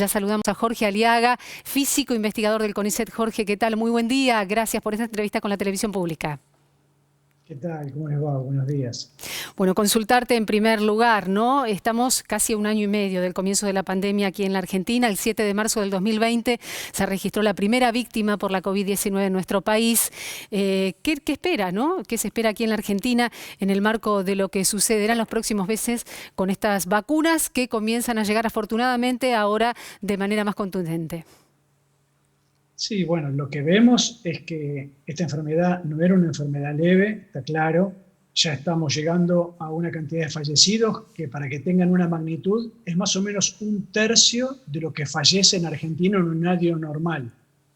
Ya saludamos a Jorge Aliaga, físico investigador del CONICET. Jorge, ¿qué tal? Muy buen día. Gracias por esta entrevista con la televisión pública. ¿Qué tal? ¿Cómo les va? Buenos días. Bueno, consultarte en primer lugar, ¿no? Estamos casi a un año y medio del comienzo de la pandemia aquí en la Argentina. El 7 de marzo del 2020 se registró la primera víctima por la COVID-19 en nuestro país. ¿Qué espera, no? ¿Qué se espera aquí en la Argentina en el marco de lo que sucederá en los próximos meses con estas vacunas que comienzan a llegar afortunadamente ahora de manera más contundente? Sí, bueno, lo que vemos es que esta enfermedad no era una enfermedad leve, está claro. Ya estamos llegando a una cantidad de fallecidos que, para que tengan una magnitud, es más o menos un tercio de lo que fallece en Argentina en un año normal.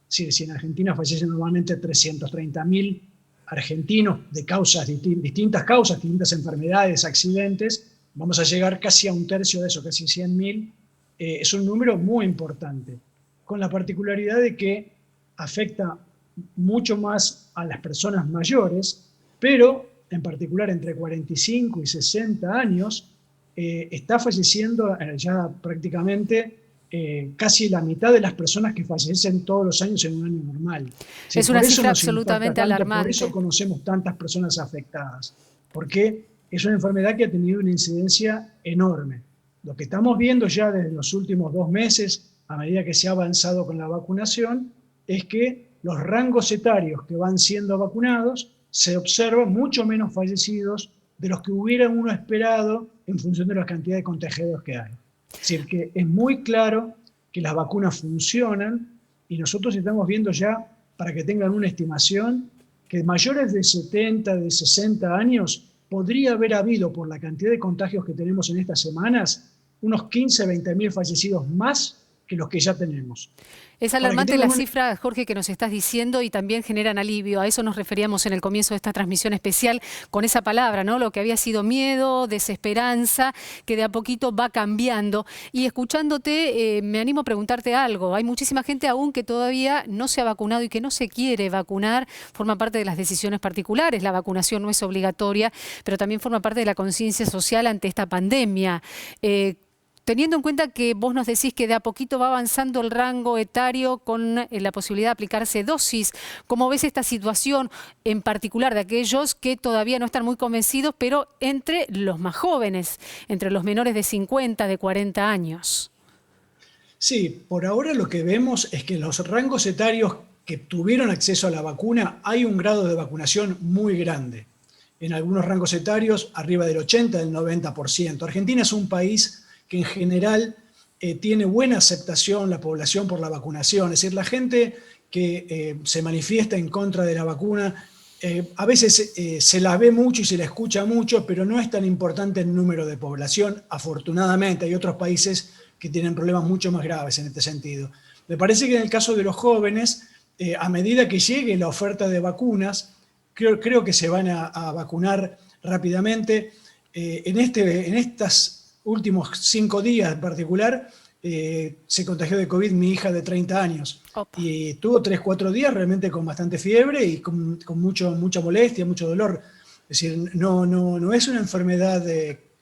Es decir, si en Argentina fallecen normalmente 330.000 argentinos de distintas causas, distintas enfermedades, accidentes, vamos a llegar casi a un tercio de eso, casi 100.000. Es un número muy importante, con la particularidad de que afecta mucho más a las personas mayores, pero en particular entre 45 y 60 años está falleciendo ya prácticamente casi la mitad de las personas que fallecen todos los años en un año normal. Sí, Es una por eso cifra nos impacta absolutamente tanto, por eso alarmante. conocemos tantas personas afectadas, porque es una enfermedad que ha tenido una incidencia enorme. Lo que estamos viendo ya desde los últimos 2 meses, a medida que se ha avanzado con la vacunación, es que los rangos etarios que van siendo vacunados se observan mucho menos fallecidos de los que hubiera uno esperado en función de la cantidad de contagiados que hay. Es decir, que es muy claro que las vacunas funcionan y nosotros estamos viendo ya, para que tengan una estimación, que mayores de 70, de 60 años, podría haber habido, por la cantidad de contagios que tenemos en estas semanas, unos 15, 20 mil fallecidos más que los que ya tenemos. Es Para que alarmante tengan la una... cifra, Jorge, que nos estás diciendo y también generan alivio. A eso nos referíamos en el comienzo de esta transmisión especial con esa palabra, ¿no? Lo que había sido miedo, desesperanza, que de a poquito va cambiando. Y escuchándote, me animo a preguntarte algo. Hay muchísima gente aún que todavía no se ha vacunado y que no se quiere vacunar. Forma parte de las decisiones particulares. La vacunación no es obligatoria, pero también forma parte de la conciencia social ante esta pandemia. Teniendo en cuenta que vos nos decís que de a poquito va avanzando el rango etario con la posibilidad de aplicarse dosis, ¿cómo ves esta situación en particular de aquellos que todavía no están muy convencidos, pero entre los más jóvenes, entre los menores de 50, de 40 años? Sí, por ahora lo que vemos es que los rangos etarios que tuvieron acceso a la vacuna hay un grado de vacunación muy grande. En algunos rangos etarios arriba del 80, del 90%. Argentina es un país que en general tiene buena aceptación la población por la vacunación. Es decir, la gente que se manifiesta en contra de la vacuna, a veces se la ve mucho y se la escucha mucho, pero no es tan importante el número de población. Afortunadamente hay otros países que tienen problemas mucho más graves en este sentido. Me parece que en el caso de los jóvenes, a medida que llegue la oferta de vacunas, creo que se van a vacunar rápidamente. En estos últimos 5 días en particular, se contagió de COVID mi hija de 30 años Opa. y estuvo 3, 4 días realmente con bastante fiebre y con mucha molestia, mucho dolor. Es decir, no es una enfermedad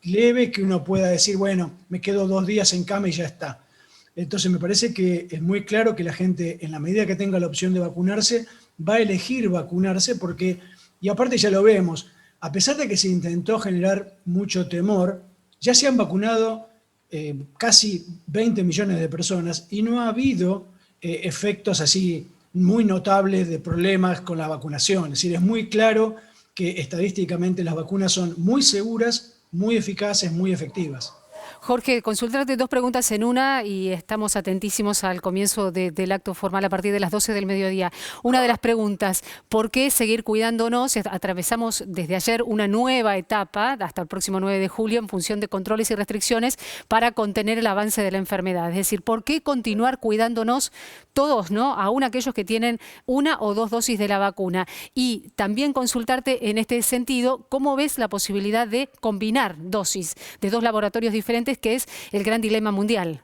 leve que uno pueda decir, bueno, me quedo 2 días en cama y ya está. Entonces me parece que es muy claro que la gente, en la medida que tenga la opción de vacunarse, va a elegir vacunarse porque, y aparte ya lo vemos, a pesar de que se intentó generar mucho temor, ya se han vacunado casi 20 millones de personas y no ha habido efectos así muy notables de problemas con la vacunación. Es decir, es muy claro que estadísticamente las vacunas son muy seguras, muy eficaces, muy efectivas. Jorge, consultarte dos preguntas en una y estamos atentísimos al comienzo del acto formal a partir de las 12 del mediodía. Una de las preguntas, ¿por qué seguir cuidándonos? Atravesamos desde ayer una nueva etapa, hasta el próximo 9 de julio, en función de controles y restricciones para contener el avance de la enfermedad. Es decir, ¿por qué continuar cuidándonos todos, ¿no? Aún aquellos que tienen una o dos dosis de la vacuna? Y también consultarte en este sentido, ¿cómo ves la posibilidad de combinar dosis de dos laboratorios diferentes, que es el gran dilema mundial?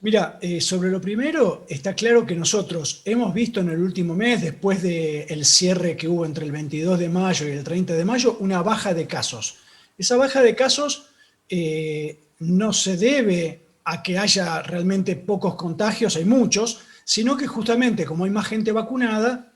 Mira, sobre lo primero, está claro que nosotros hemos visto en el último mes, después del cierre que hubo entre el 22 de mayo y el 30 de mayo, una baja de casos. Esa baja de casos no se debe a que haya realmente pocos contagios, hay muchos, sino que justamente como hay más gente vacunada,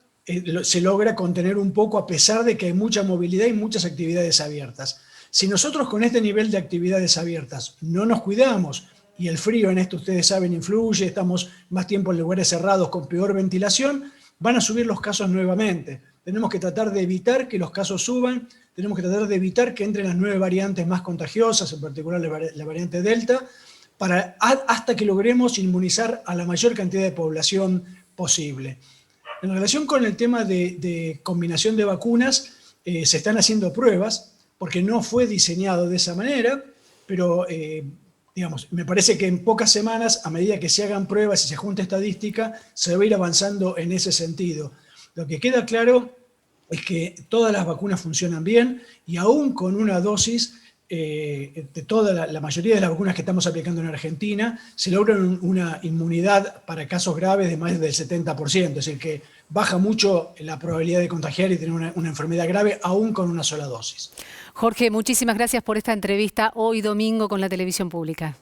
se logra contener un poco a pesar de que hay mucha movilidad y muchas actividades abiertas. Si nosotros con este nivel de actividades abiertas no nos cuidamos, y el frío en esto ustedes saben influye, estamos más tiempo en lugares cerrados con peor ventilación, van a subir los casos nuevamente. Tenemos que tratar de evitar que los casos suban, tenemos que tratar de evitar que entren las nuevas variantes más contagiosas, en particular la variante Delta, hasta que logremos inmunizar a la mayor cantidad de población posible. En relación con el tema de combinación de vacunas, se están haciendo pruebas, porque no fue diseñado de esa manera, pero digamos, me parece que en pocas semanas, a medida que se hagan pruebas y se junte estadística, se va a ir avanzando en ese sentido. Lo que queda claro es que todas las vacunas funcionan bien y aún con una dosis de toda la mayoría de las vacunas que estamos aplicando en Argentina, se logra una inmunidad para casos graves de más del 70%, es decir, que baja mucho la probabilidad de contagiar y tener una enfermedad grave aún con una sola dosis. Jorge, muchísimas gracias por esta entrevista hoy domingo con la televisión pública.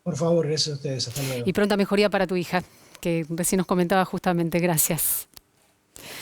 Por favor, gracias a ustedes. Hasta luego. Y pronta mejoría para tu hija, que recién nos comentaba justamente. Gracias.